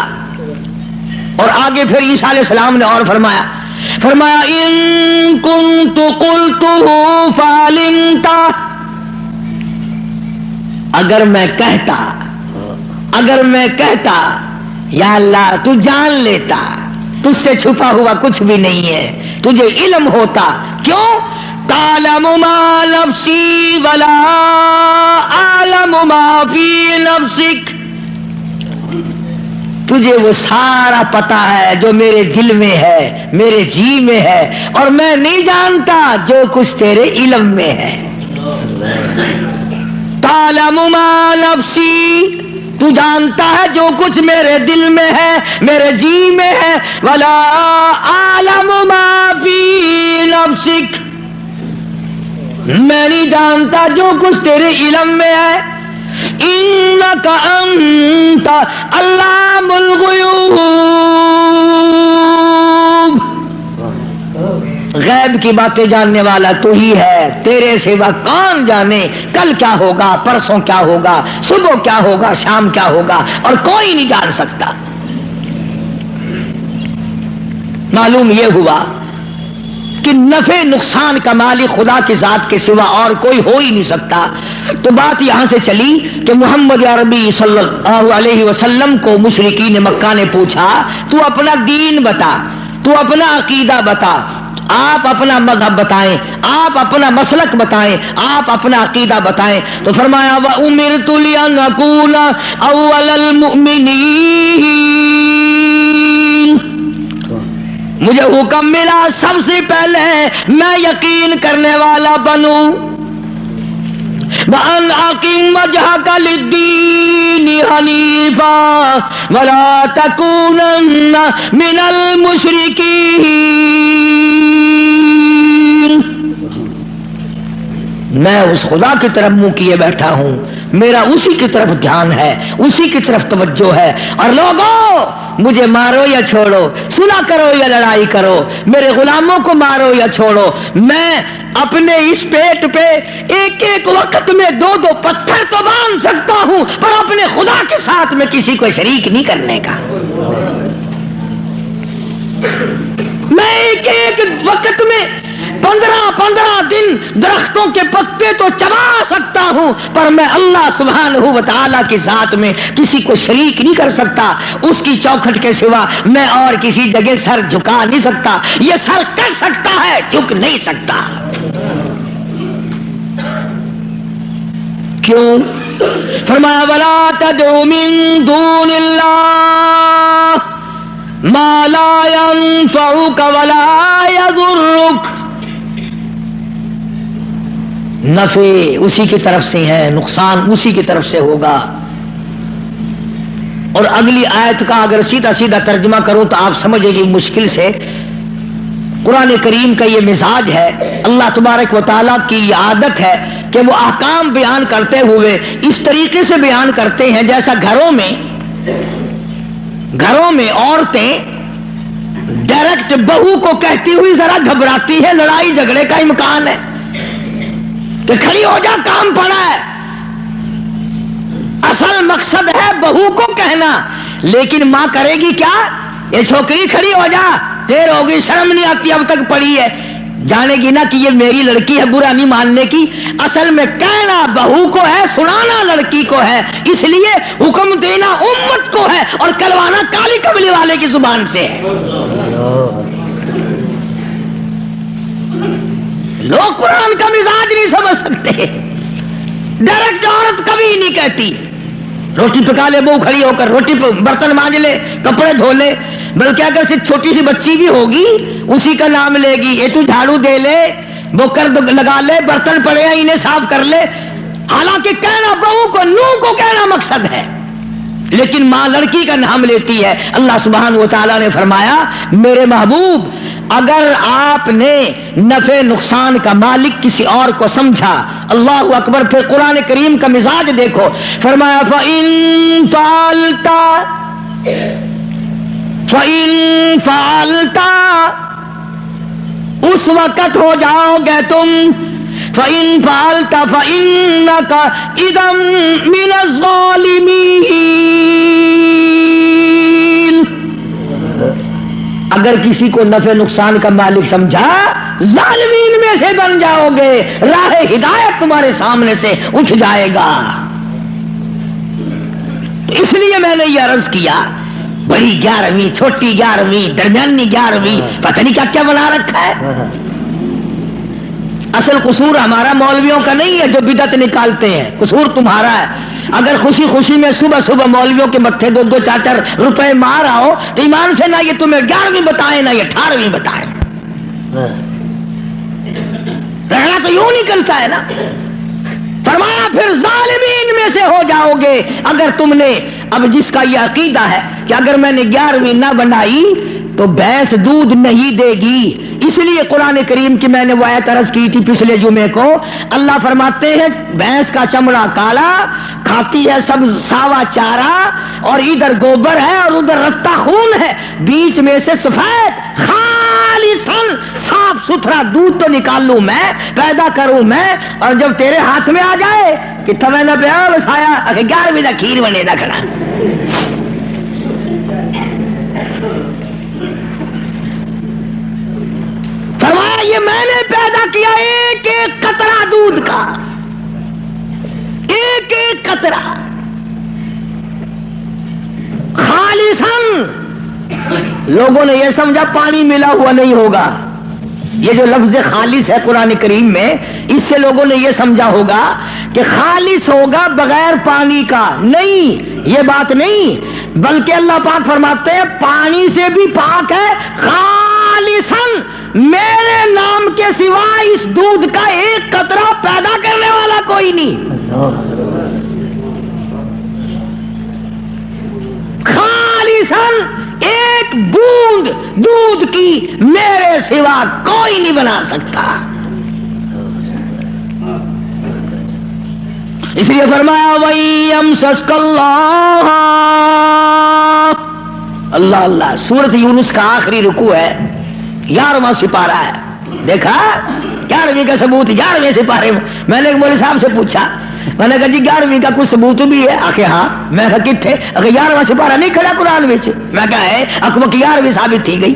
اور آگے پھر عیسیٰ علیہ السلام نے اور فرمایا ان کنت قلتہ فعلمت. اگر میں کہتا یا اللہ تو جان لیتا، تجھ سے چھپا ہوا کچھ بھی نہیں ہے، تجھے علم ہوتا. کیوں؟ تعلم ما نفسی ولا اعلم ما فی نفسک. تجھے وہ سارا پتا ہے جو میرے دل میں ہے، میرے جی میں ہے، اور میں نہیں جانتا جو کچھ تیرے علم میں ہے. تعلم ما نفسی، تو جانتا ہے جو کچھ میرے دل میں ہے، میرے جی میں ہے. ولا اعلم ما فی نفسک، میں نہیں جانتا جو کچھ تیرے علم میں ہے. انک انت علام الغیوب، غیب کی باتیں جاننے والا تو ہی ہے، تیرے سوا کون جانے کل کیا ہوگا، پرسوں کیا ہوگا، صبح کیا ہوگا، شام کیا ہوگا، اور کوئی نہیں جان سکتا. معلوم یہ ہوا کہ نفع نقصان کا مالک خدا کی ذات کے سوا اور کوئی ہو ہی نہیں سکتا. تو بات یہاں سے چلی کہ محمد عربی صلی اللہ علیہ وسلم کو مشرکین مکہ نے پوچھا تو اپنا دین بتا، تو اپنا عقیدہ بتا، آپ اپنا مذہب بتائیں، آپ اپنا مسلک بتائیں، آپ اپنا عقیدہ بتائیں. تو فرمایا وَأُمِرْتُ لِأَنْ أَكُونَ أَوَّلَ الْمُؤْمِنِينَ، مجھے حکم ملا سب سے پہلے میں یقین کرنے والا بنوں. وَأَنْ أَقِمْ وَجْهَكَ لِلدِّينِ حَنِيفًا وَلَا تَكُونَنَّ مِنَ الْمُشْرِكِينَ. میں اس خدا کی طرف منہ کیے بیٹھا ہوں میرا اسی کی طرف دھیان ہے، اسی کی طرف توجہ ہے. اور لوگوں مجھے مارو یا چھوڑو، سنا کرو یا لڑائی کرو، میرے غلاموں کو مارو یا چھوڑو، میں اپنے اس پیٹ پہ ایک ایک وقت میں 2 پتھر تو باندھ سکتا ہوں، پر اپنے خدا کے ساتھ میں کسی کو شریک نہیں کرنے کا. میں ایک ایک وقت میں 15 دن درختوں کے پتے تو چبا سکتا ہوں، پر میں اللہ سبحانہ و تعالی کے ساتھ میں کسی کو شریک نہیں کر سکتا. اس کی چوکھٹ کے سوا میں اور کسی جگہ سر جھکا نہیں سکتا. یہ سر کر سکتا ہے، جھک نہیں سکتا. کیوں؟ فرمایا وَلَا تَدْعُ مِن دُونِ اللَّهِ مَا لَا يَنفَعُكَ وَلَا يَضُرُّكَ. نفع اسی کی طرف سے ہے، نقصان اسی کی طرف سے ہوگا. اور اگلی آیت کا اگر سیدھا سیدھا ترجمہ کرو تو آپ سمجھیں گے مشکل سے. قرآن کریم کا یہ مزاج ہے، اللہ تبارک و تعالیٰ کی یہ عادت ہے کہ وہ احکام بیان کرتے ہوئے اس طریقے سے بیان کرتے ہیں جیسا گھروں میں عورتیں ڈائریکٹ بہو کو کہتی ہوئی ذرا گھبراتی ہے، لڑائی جھگڑے کا امکان ہے کہ کھڑی ہو جا، کام پڑا ہے. اصل مقصد ہے بہو کو کہنا، لیکن ماں کرے گی کیا؟ یہ چھوکری کھڑی ہو جا، دیر ہوگی، شرم نہیں آتی، اب تک پڑی ہے. جانے گی نا کہ یہ میری لڑکی ہے، برا نہیں ماننے کی. اصل میں کہنا بہو کو ہے، سنانا لڑکی کو ہے، اس لیے حکم دینا امت کو ہے اور کلوانا کالی کملی والے کی زبان سے ہے. لوگ قرآن کا مزاج نہیں سمجھ سکتے. ڈائریکٹ عورت کبھی نہیں کہتی روٹی پکا لے، بہو کھڑی ہو کر روٹی برتن مانج لے، کپڑے دھو لے. بلکہ اگر صرف چھوٹی سی بچی بھی ہوگی اسی کا نام لے گی، یہ تو جھاڑو دے لے، وہ کرد لگا لے، برتن پڑے ہیں انہیں صاف کر لے. حالانکہ کہنا بہو کو، نو کو کہنا مقصد ہے، لیکن ماں لڑکی کا نام لیتی ہے. اللہ سبحانہ و تعالیٰ نے فرمایا میرے محبوب اگر آپ نے نفع نقصان کا مالک کسی اور کو سمجھا، اللہ اکبر. پھر قرآن کریم کا مزاج دیکھو، فرمایا فَإِن فَعَلْتَ اس وقت ہو جاؤ گے تم، فَإِن فَعَلْتَ فَإِنَّكَ إِذًا مِنَ الظَّالِمِينَ. اگر کسی کو نفع نقصان کا مالک سمجھا، ظالمین میں سے بن جاؤ گے، راہ ہدایت تمہارے سامنے سے اٹھ جائے گا. اس لیے میں نے یہ عرض کیا، بڑی 11ویں، چھوٹی 11ویں، درمیانی 11ویں، پتہ نہیں کیا کیا بنا رکھا ہے. اصل قصور ہمارا مولویوں کا نہیں ہے جو بدعت نکالتے ہیں، قصور تمہارا ہے. اگر خوشی خوشی میں صبح صبح مولویوں کے متھے 2 4 روپے مار آؤ تو ایمان سے نہ یہ تمہیں 11ویں بتائیں نہ یہ 18ویں بتائیں. رہنا تو یوں نکلتا ہے نا. فرمایا پھر ظالمین میں سے ہو جاؤ گے اگر تم نے. اب جس کا یہ عقیدہ ہے کہ اگر میں نے 11ویں نہ بنائی تو بھینس دودھ نہیں دے گی، اس لیے قرآن کریم کی میں نے وہ آیت عرض کی تھی پچھلے جمعے کو. اللہ فرماتے ہیں بھینس کا چمڑا کالا، کھاتی ہے سب ساوا چارہ، اور ادھر گوبر ہے اور ادھر رتا خون ہے، بیچ میں سے سفید خالصاً صاف ستھرا دودھ تو نکال لوں میں، پیدا کروں میں، اور جب تیرے ہاتھ میں آ جائے کہ تمہیں نہ پیا بس آیا 11ویں کا کھیر بنے نہ کھڑا. فرمایا یہ میں نے پیدا کیا ایک ایک قطرہ دودھ کا، ایک ایک قطرہ خالصاً. لوگوں نے یہ سمجھا پانی ملا ہوا نہیں ہوگا. یہ جو لفظ خالص ہے قرآن کریم میں، اس سے لوگوں نے یہ سمجھا ہوگا کہ خالص ہوگا بغیر پانی کا. نہیں، یہ بات نہیں، بلکہ اللہ پاک فرماتے ہیں پانی سے بھی پاک ہے. خالصاً میرے نام کے سوا اس دودھ کا ایک قطرہ پیدا کرنے والا کوئی نہیں. خالصاً ایک بوند دودھ کی میرے سوا کوئی نہیں بنا سکتا. اس لیے فرمایا وَيَمْسَسْكَ اللَّهُ اللہ اللہ. سورۃ یونس کا آخری رکوع ہے، 11واں سپارہ ہے. دیکھا 11ویں کا ثبوت 11ویں سپارے میں. میں نے ایک مولوی صاحب سے پوچھا، میں نے کہا جی 11ویں کا کوئی ثبوت بھی ہے؟ آخر ہاں. میں کہا کتنے؟ اگر 11واں سپارہ نہیں کھڑا قرآن وچ. میں کہا ہے اکبر کی 11ویں ثابت تھی گئی.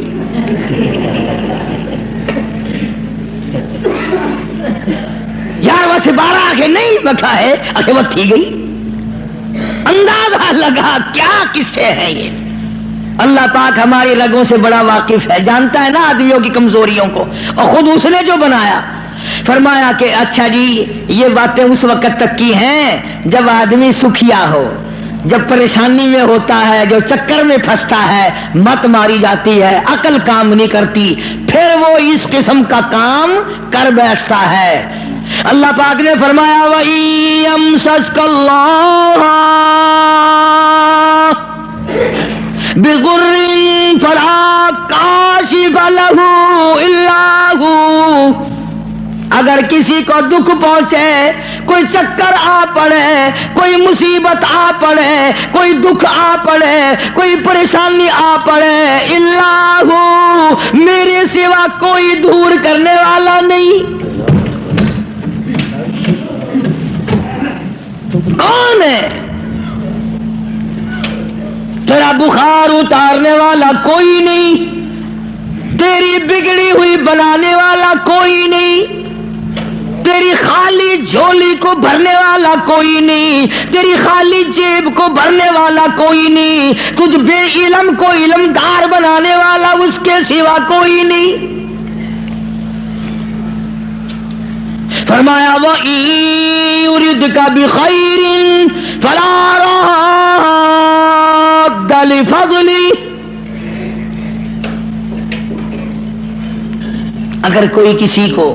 11واں سپارہ آخر نہیں، میں کہا ہے آخر وہ تھی گئی. اندازہ لگا کیا قصے ہیں یہ. اللہ پاک ہماری رگوں سے بڑا واقف ہے، جانتا ہے نا آدمیوں کی کمزوریوں کو، اور خود اس نے جو بنایا. فرمایا کہ اچھا جی یہ باتیں اس وقت تک کی ہیں جب آدمی سکھیا ہو، جب پریشانی میں ہوتا ہے، جو چکر میں پھنستا ہے، مت ماری جاتی ہے، عقل کام نہیں کرتی، پھر وہ اس قسم کا کام کر بیٹھتا ہے. اللہ پاک نے فرمایا وَيَمْسَسْكَ اللَّهُ بِضُرٍّ فَلَا كَاشِفَ لَهُ إِلَّا هُوَ. اگر کسی کو دکھ پہنچے، کوئی چکر آ پڑے، کوئی مصیبت آ پڑے، کوئی دکھ آ پڑے، کوئی پریشانی آ پڑے، الا ہو میرے سوا کوئی دور کرنے والا نہیں. کون ہے؟ تیرا بخار اتارنے والا کوئی نہیں، تیری بگڑی ہوئی بنانے والا کوئی نہیں، تیری خالی جھولی کو بھرنے والا کوئی نہیں، تیری خالی جیب کو بھرنے والا کوئی نہیں، تجھ بے علم کو علمدار بنانے والا اس کے سوا کوئی نہیں. فرمایا وَإِن يُرِدْكَ بِخَيْرٍ فَلَا رَادَّ لِفَضْلِهِ. اگر کوئی کسی کو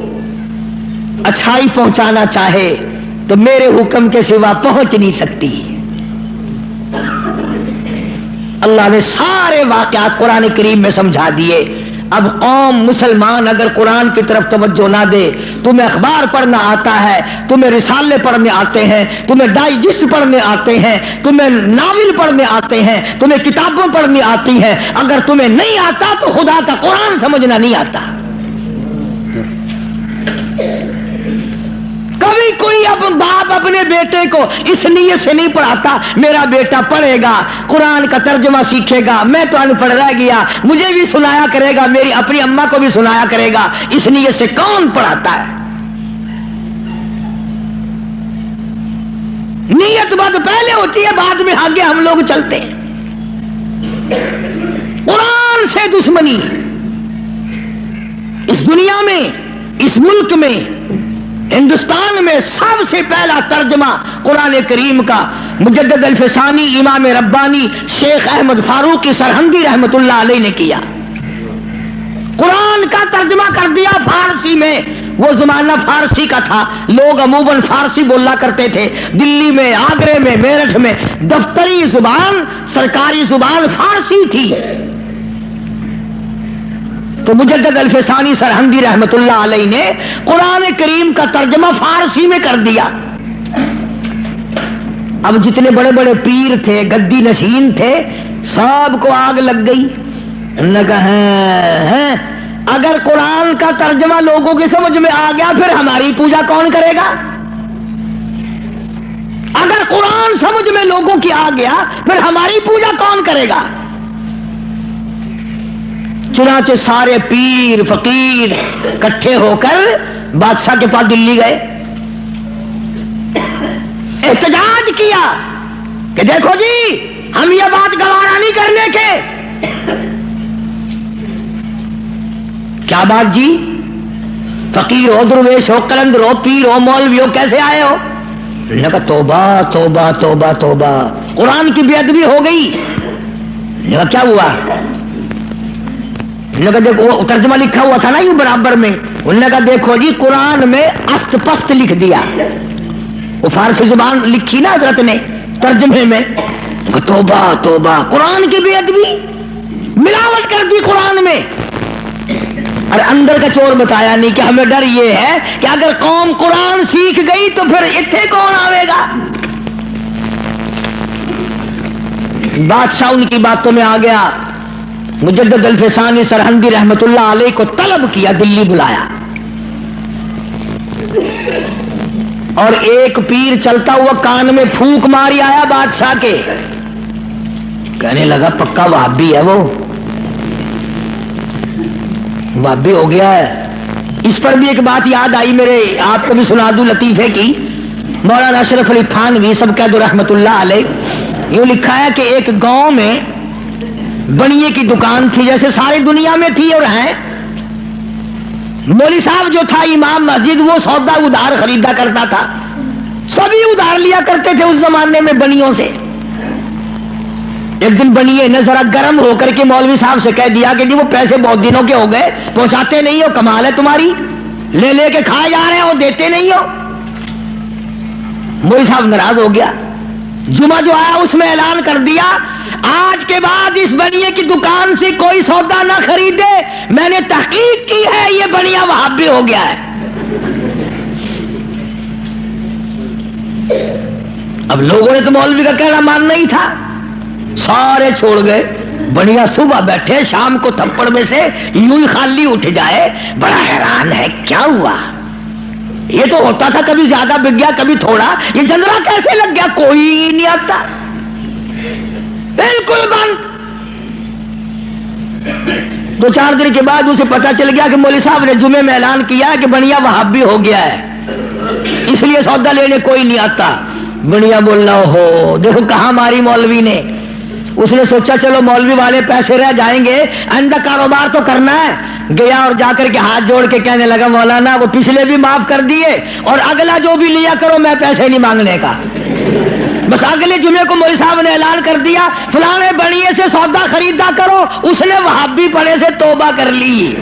اچھائی پہنچانا چاہے تو میرے حکم کے سوا پہنچ نہیں سکتی. اللہ نے سارے واقعات قرآن کریم میں سمجھا دیے. اب قوم مسلمان اگر قرآن کی طرف توجہ نہ دے، تمہیں اخبار پڑھنا آتا ہے، تمہیں رسالے پڑھنے آتے ہیں، تمہیں ڈائجسٹ پڑھنے آتے ہیں، تمہیں ناول پڑھنے آتے ہیں، تمہیں کتابوں پڑھنے آتی ہیں، اگر تمہیں نہیں آتا تو خدا کا قرآن سمجھنا نہیں آتا. کبھی کوئی باپ اپنے بیٹے کو اس نیت سے نہیں پڑھاتا میرا بیٹا پڑھے گا، قرآن کا ترجمہ سیکھے گا، میں تو ان پڑھ رہ گیا، مجھے بھی سنایا کرے گا، میری اپنی اماں کو بھی سنایا کرے گا. اس نیت سے کون پڑھاتا ہے؟ نیت بات پہلے ہوتی ہے، بعد میں آگے ہم لوگ چلتے ہیں. قرآن سے دشمنی اس دنیا میں، اس ملک میں، ہندوستان میں سب سے پہلا ترجمہ قرآن کریم کا مجدد الفسانی امام ربانی شیخ احمد فاروقی سرہندی رحمت اللہ علیہ نے کیا. قرآن کا ترجمہ کر دیا فارسی میں. وہ زمانہ فارسی کا تھا، لوگ عموماً فارسی بولا کرتے تھے. دلی میں، آگرے میں، میرٹھ میں دفتری زبان، سرکاری زبان فارسی تھی. تو مجدد الفسانی سرہندی رحمت اللہ علیہ نے قرآن کریم کا ترجمہ فارسی میں کر دیا. اب جتنے بڑے بڑے پیر تھے، گدی نشین تھے، سب کو آگ لگ گئی. انہوں نے کہا اگر قرآن کا ترجمہ لوگوں کی سمجھ میں آ گیا پھر ہماری پوجا کون کرے گا؟ اگر قرآن سمجھ میں لوگوں کی آ گیا پھر ہماری پوجا کون کرے گا؟ چنانچہ سارے پیر فقیر اکٹھے ہو کر بادشاہ کے پاس دلی گئے، احتجاج کیا کہ دیکھو جی ہم یہ بات گوارا نہیں کرنے کے. کیا بات جی؟ فقیر ہو، درویش ہو، قلندر ہو، پیر ہو، مولوی ہو، کیسے آئے ہو؟ انہوں نے کہا توبہ توبہ توبہ توبہ، قرآن کی بے ادبی ہو گئی. انہوں نے کہا کیا ہوا؟ انہوں نے کہا دیکھو وہ ترجمہ لکھا ہوا تھا نا یوں برابر میں. انہوں نے کہا دیکھو جی قرآن میں است پست لکھ دیا، وہ فارسی زبان لکھی نا حضرت نے ترجمے میں. توبہ توبہ، قرآن کی بے ادبی، ملاوٹ کر دی قرآن میں. اور اندر کا چور بتایا نہیں کہ ہمیں ڈر یہ ہے کہ اگر قوم قرآن سیکھ گئی تو پھر اتنے کون آئے گا. بادشاہ ان کی باتوں میں آ گیا. مجدد الفسانی سرہندی رحمت اللہ علیہ کو طلب کیا, دلی بلایا, اور ایک پیر چلتا ہوا کان میں پھونک ماری آیا بادشاہ کے. کہنے لگا پکا وہابی ہے وہ, وہابی ہو گیا ہے. اس پر بھی ایک بات یاد آئی میرے, آپ کو بھی سنا دوں لطیفے کی. مولانا اشرف علی تھانوی سب کا رحمت اللہ علیہ یوں لکھا ہے کہ ایک گاؤں میں بنیے کی دکان تھی, جیسے ساری دنیا میں تھی اور ہے. مولوی صاحب جو تھا امام مسجد, وہ سودا ادھار خریدا کرتا تھا. سبھی ادھار لیا کرتے تھے اس زمانے میں بنیوں سے. ایک دن بنیے نے ذرا گرم ہو کر کے مولوی صاحب سے کہہ دیا کہ جی وہ پیسے بہت دنوں کے ہو گئے, پہنچاتے نہیں ہو, کمال ہے تمہاری, لے لے کے کھائے جا رہے ہو, دیتے نہیں ہو. مولوی صاحب ناراض ہو گیا. جمعہ جو آیا اس میں اعلان کر دیا, آج کے بعد اس بنیے کی دکان سے کوئی سودا نہ خریدے. میں نے تحقیق کی ہے یہ بنیا وہابی ہو گیا ہے. اب لوگوں نے تو مولوی کا کہنا ماننا ہی تھا, سارے چھوڑ گئے. بنیا صبح بیٹھے, شام کو تھپڑ میں سے یوں ہی خالی اٹھ جائے. بڑا حیران ہے کیا ہوا, یہ تو ہوتا تھا کبھی زیادہ بک گیا کبھی تھوڑا, یہ جندرا کیسے لگ گیا, کوئی نہیں آتا, بالکل بند. 2-4 دن کے بعد اسے پتا چل گیا کہ مولوی صاحب نے جمعے میں اعلان کیا ہے کہ بنیا وہابی ہو گیا ہے, اس لیے سودا لینے کوئی نہیں آتا. بنیا بولنا ہو دیکھو کہاں ماری مولوی نے. اس نے سوچا چلو مولوی والے پیسے رہ جائیں گے, آئندہ کاروبار تو کرنا ہے. گیا اور جا کر کے ہاتھ جوڑ کے کہنے لگا مولانا وہ پچھلے بھی معاف کر دیے, اور اگلا جو بھی لیا کرو میں پیسے نہیں مانگنے کا. بس اگلے جمعے کو مولوی صاحب نے اعلان کر دیا فلانے بنیے سے سودا خریدا کرو. اس نے وہابی پڑے سے توبہ کر لی.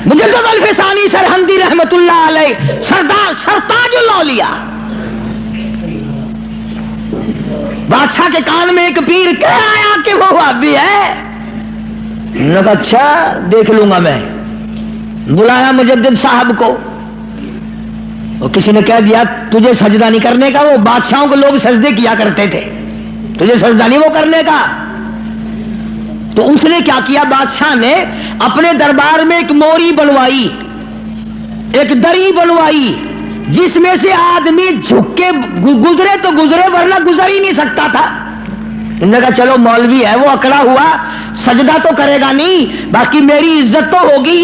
مجدد الفسانی سرہندی رحمت اللہ علیہ سردار سرتاج الاولیاء, بادشاہ کے کان میں ایک پیر کہہ آیا کہ وہ وہابی ہے. نے کہا اچھا دیکھ لوں گا میں. بلایا مجدد صاحب کو, اور کسی نے کہہ دیا تجھے سجدہ نہیں کرنے کا, وہ بادشاہوں کو لوگ سجدے کیا کرتے تھے, تجھے سجدہ نہیں وہ کرنے کا. تو اس نے کیا کیا, بادشاہ نے اپنے دربار میں ایک موری بنوائی, ایک دری بنوائی, جس میں سے آدمی جھک کے گزرے تو گزرے ورنہ گزر ہی نہیں سکتا تھا. انہوں نے کہا چلو مولوی ہے وہ اکڑا ہوا, سجدہ تو کرے گا نہیں, باقی میری عزت تو ہوگی,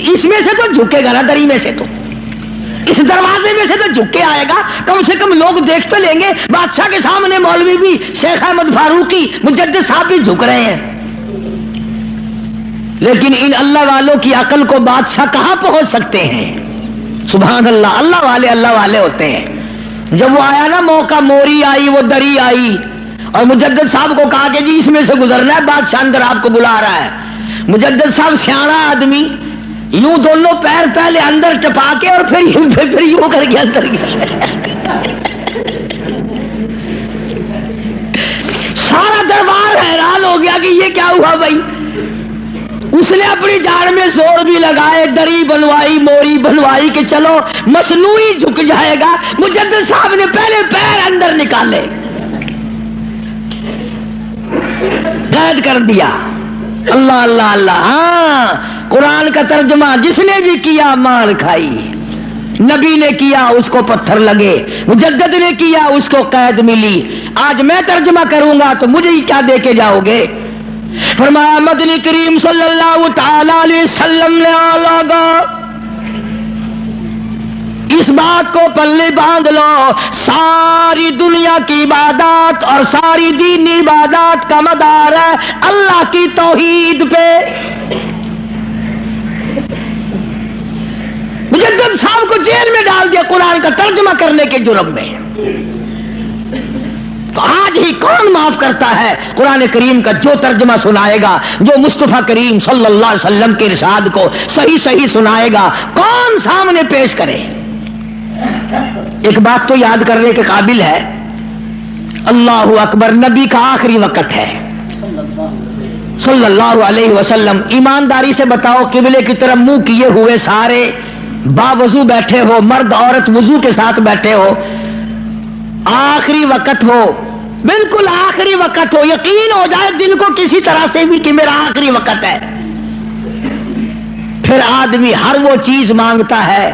اس میں سے تو جھکے گا نا, دری میں سے تو, اس دروازے میں سے تو جھک کے آئے گا, کم سے کم لوگ دیکھ تو لیں گے. بادشاہ کے سامنے مولوی بھی, شیخ احمد فاروقی, مجدد صاحب بھی جھک رہے ہیں. لیکن ان اللہ والوں کی عقل کو بادشاہ کہاں پہنچ سکتے ہیں. سبحان اللہ, اللہ والے ہوتے ہیں. جب وہ آیا نا موقع, موری آئی, وہ دری آئی, اور مجدد صاحب کو کہا کہ جی اس میں سے گزرنا ہے, بادشاہ اندر آپ کو بلا رہا ہے. مجدد صاحب سیاڑا آدمی, یوں دونوں پیر پہلے اندر ٹپا کے اور پھر یوں کر کے اندر گیا. سارا دربار حیران ہو گیا کہ یہ کیا ہوا بھائی. اس نے اپنی جاڑ میں زور بھی لگائے, دری بنوائی, موری بنوائی کہ چلو مصنوعی جھک جائے گا. مجدد صاحب نے پہلے پیر اندر نکالے, قید کر دیا. اللہ اللہ اللہ. ہاں قرآن کا ترجمہ جس نے بھی کیا مار کھائی. نبی نے کیا اس کو پتھر لگے, مجدد نے کیا اس کو قید ملی. آج میں ترجمہ کروں گا تو مجھے ہی کیا دے کے جاؤ گے. فرمایا مدنی کریم صلی اللہ تعالی علیہ وسلم نے لگا, اس بات کو پلے باندھ لو, ساری دنیا کی عبادات اور ساری دینی عبادات کا مدار ہے اللہ کی توحید پہ. مجدد صاحب کو جیل میں ڈال دیا قرآن کا ترجمہ کرنے کے جرم میں. تو آج ہی کون معاف کرتا ہے قرآن کریم کا جو ترجمہ سنائے گا, جو مصطفیٰ کریم صلی اللہ علیہ وسلم کے ارشاد کو صحیح سنائے گا, کون سامنے پیش کرے. ایک بات تو یاد کرنے کے قابل ہے, اللہ اکبر نبی کا آخری وقت ہے. صلی اللہ علیہ وسلم، ایمانداری سے بتاؤ، قبلے کی طرف منہ کیے ہوئے سارے باوضو بیٹھے ہو، مرد عورت وضو کے ساتھ بیٹھے ہو، آخری وقت ہو، بالکل آخری وقت ہو، یقین ہو جائے دل کو کسی طرح سے بھی کہ میرا آخری وقت ہے، پھر آدمی ہر وہ چیز مانگتا ہے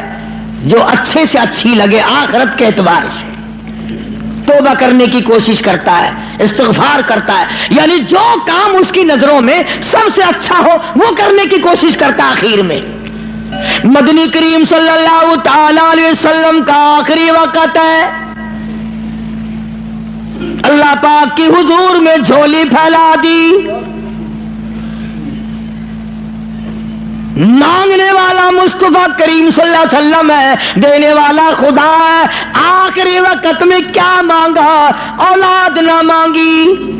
جو اچھے سے اچھی لگے آخرت کے اعتبار سے، توبہ کرنے کی کوشش کرتا ہے، استغفار کرتا ہے، یعنی جو کام اس کی نظروں میں سب سے اچھا ہو وہ کرنے کی کوشش کرتا ہے آخر میں۔ مدنی کریم صلی اللہ تعالی علیہ وسلم کا آخری وقت ہے، اللہ پاک کی حضور میں جھولی پھیلا دی، مانگنے والا مصطفیٰ کریم صلی اللہ علیہ وسلم ہے، دینے والا خدا ہے۔ آخری وقت میں کیا مانگا؟ اولاد نہ مانگی،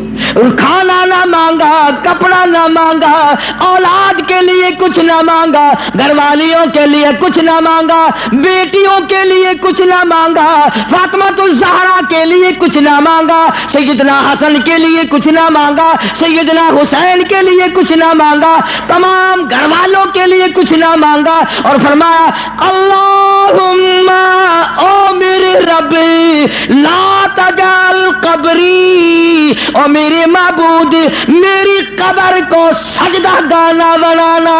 کھانا نہ مانگا، کپڑا نہ مانگا، اولاد کے لیے کچھ نہ مانگا، گھر والیوں کے لیے کچھ نہ مانگا، بیٹیوں کے لیے کچھ نہ مانگا، فاطمہ الزہرا کے لیے کچھ نہ مانگا، سیدنا حسن کے لیے کچھ نہ مانگا، سیدنا حسین کے لیے کچھ نہ مانگا، تمام گھر والوں کے لیے کچھ نہ مانگا، اور فرمایا اللہم او میرے رب لا تجعل قبری، اور میرے معبود میری قبر کو سجدہ گانا بنانا۔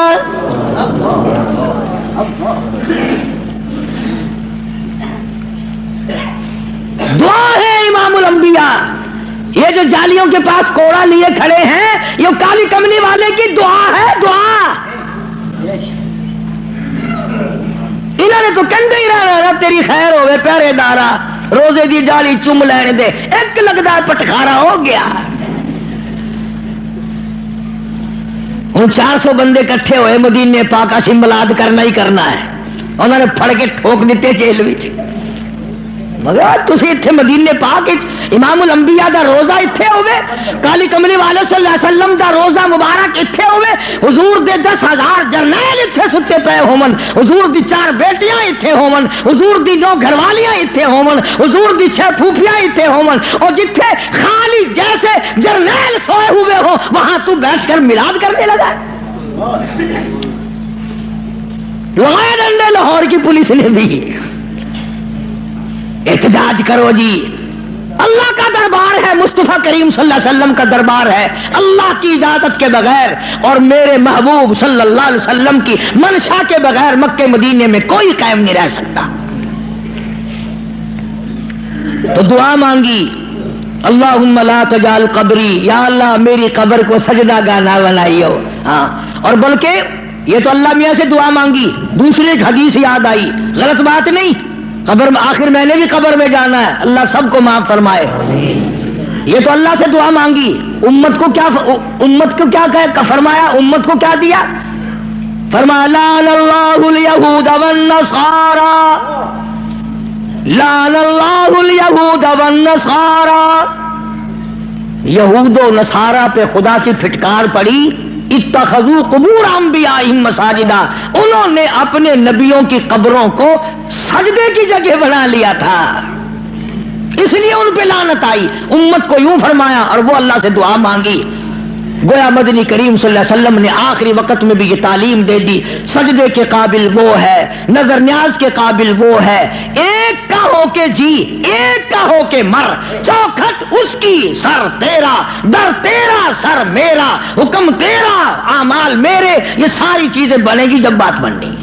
دعا ہے امام الانبیاء، یہ جو جالیوں کے پاس کوڑا لیے کھڑے ہیں یہ کالی کملی والے کی دعا ہے، دعا۔ انہوں نے تو کہندے ہی رہنا تیری خیر ہوئے پہرے دارا، روزے دی جالی چم لینے دے، ایک لگدا پٹخارا ہو گیا۔ ہوں 400 بندے کٹھے ہوئے مدینے پاک اسی ملاد کرنا ہی کرنا ہے، انہوں نے پھڑ کے ٹھوک دیتے جیل وچ، مگر تسی اتنے مدینے پاک امام الانبیاء دا روزہ اتنے ہوئے، کالی کملی والے صلی اللہ علیہ وسلم دا روزہ مبارک اتنے ہوئے، حضور دے 10,000 جرنیل اتنے ستے پے ہومن، حضور دی 4 بیٹیاں اتنے ہومن، حضور دی 9 گھر والیاں اتنے ہومن، حضور دی 6 پھوپھیاں اتنے ہومن، اور جتھے خالی جیسے جرنیل سوئے ہوئے ہو وہاں تو بیٹھ کر میلاد کرنے لگا۔ لگائے ڈنڈے لاہور کی پولیس نے بھی، احتجاج کرو جی، اللہ کا دربار ہے، مصطفیٰ کریم صلی اللہ علیہ وسلم کا دربار ہے، اللہ کی اجازت کے بغیر اور میرے محبوب صلی اللہ علیہ وسلم کی منشا کے بغیر مکے مدینے میں کوئی قائم نہیں رہ سکتا۔ تو دعا مانگی اللہم لا تجعل قبری، یا اللہ میری قبر کو سجدہ گانا بنائیو۔ ہاں، اور بلکہ یہ تو اللہ میاں سے دعا مانگی، دوسری ایک حدیث یاد آئی، غلط بات نہیں، قبر میں آخر میں نے بھی قبر میں جانا ہے، اللہ سب کو معاف فرمائے۔ یہ تو اللہ سے دعا مانگی، امت کو کیا فرمایا، امت کو کیا دیا، فرمایا لعن اللہ الیہود والنصارى، لعن اللہ الیہود والنصارى، یہود و نصارہ پہ خدا کی پھٹکار پڑی، اتخذوا قبور انبیائہم مساجدا، انہوں نے اپنے نبیوں کی قبروں کو سجدے کی جگہ بنا لیا تھا، اس لیے ان پہ لعنت آئی۔ امت کو یوں فرمایا اور وہ اللہ سے دعا مانگی۔ گویا مدنی کریم صلی اللہ علیہ وسلم نے آخری وقت میں بھی یہ تعلیم دے دی، سجدے کے قابل وہ ہے، نظر نیاز کے قابل وہ ہے، ایک کا ہو کے جی، ایک کا ہو کے مر، چوکھٹ اس کی سر تیرا، در تیرا سر میرا، حکم تیرا اعمال میرے، یہ ساری چیزیں بنے گی جب بات بننی۔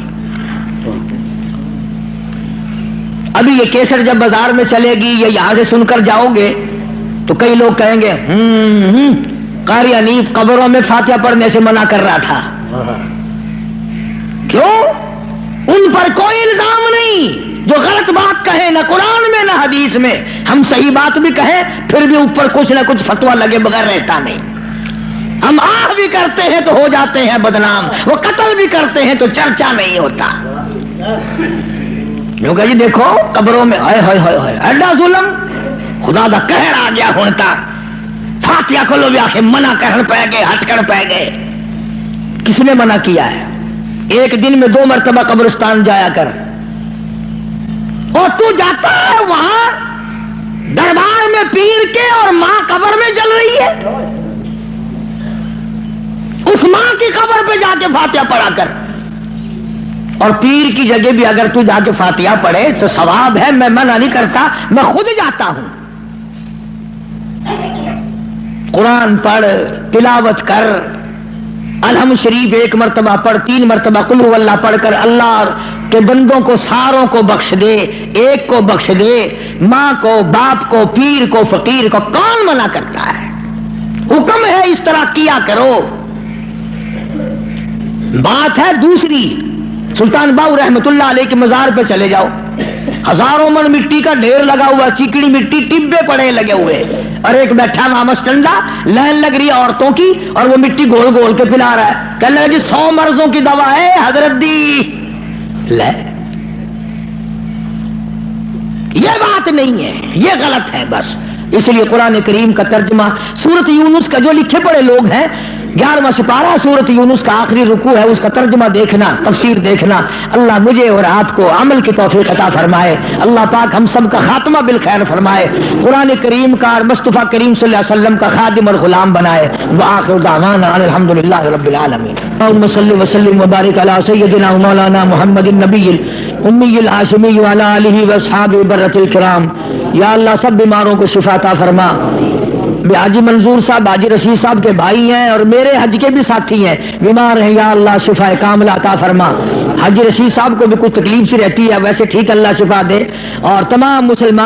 ابھی یہ کیسٹ جب بازار میں چلے گی یا یہاں سے سن کر جاؤ گے تو کئی لوگ کہیں گے قاری حنیف قبروں میں فاتحہ پڑھنے سے منع کر رہا تھا، کیوں؟ ان پر کوئی الزام نہیں جو غلط بات کہے، نہ قرآن میں نہ حدیث میں، ہم صحیح بات بھی کہیں پھر بھی اوپر کچھ نہ کچھ فتویٰ لگے بغیر رہتا نہیں، ہم آہ بھی کرتے ہیں تو ہو جاتے ہیں بدنام، وہ قتل بھی کرتے ہیں تو چرچا نہیں ہوتا۔ کیونکہ جی دیکھو قبروں میں ہائے ہائے ہائے ہائے ایڈا ظلم، خدا دا قہر آ گیا ہوں تک، فاتحہ کو لو آخر منع کرن پہ گئے، ہٹ کر پہ گئے۔ کس نے منع کیا ہے؟ ایک دن میں 2 مرتبہ قبرستان جایا کر، اور تو جاتا ہے وہاں دربار میں پیر کے اور ماں قبر میں جل رہی ہے، میں جا کے فاتحہ پڑھا کر. اور پیر کی جگہ بھی اگر تو جا کے فاتحہ پڑھے تو ثواب ہے، میں منع نہیں کرتا، میں خود جاتا ہوں. قرآن پڑھ، تلاوت کر، الحمد شریف 1 مرتبہ پڑھ، 3 مرتبہ قل هو اللہ پڑھ کر اللہ کے بندوں کو ساروں کو بخش دے، ایک کو بخش دے، ماں کو، باپ کو، پیر کو، فقیر کو. کون منع کرتا ہے؟ حکم ہے اس طرح کیا کرو. بات ہے دوسری، سلطان باؤ رحمت اللہ علیہ کے مزار پہ چلے جاؤ، ہزاروں من مٹی کا ڈھیر لگا ہوا، چیکڑی مٹی، ٹبے پڑے لگے ہوئے، اور ایک بیٹھا وہاں مسٹنڈا، لائن لگ رہی ہے عورتوں کی، اور وہ مٹی گول گول کے پلا رہا ہے. کہنے لگا جی 100 مرضوں کی دوا ہے حضرت دی. لے، یہ بات نہیں ہے، یہ غلط ہے بس. اس لیے قرآن کریم کا ترجمہ سورت یونس کا جو لکھے پڑے لوگ ہیں، 11واں سپارہ سورت یونس کا آخری رکوع ہے، اس کا ترجمہ دیکھنا، تفسیر دیکھنا. اللہ مجھے اور آپ کو عمل کی توفیق عطا فرمائے. اللہ پاک ہم سب کا خاتمہ بالخیر فرمائے. قرآن کریم کا اور مصطفیٰ کریم صلی اللہ علیہ وسلم کا خادم اور غلام بنائے. وآخر دعوانا الحمدللہ رب العالمین. اللہم صلی وسلم وبارک علی سیدنا و مولانا محمد النبی الامی الہاشمی وعلی آلہ واصحابہ برۃ الکرام. یا اللہ سب بیماروں کو شفا عطا فرما. حاجی منظور صاحب، حاجی رشید صاحب کے بھائی ہیں اور میرے حج کے بھی ساتھی ہیں، بیمار ہیں، یا اللہ شفا کاملہ عطا فرما. حاجی رشید صاحب کو بھی کچھ تکلیف سی رہتی ہے، ویسے ٹھیک، اللہ شفا دے. اور تمام مسلمان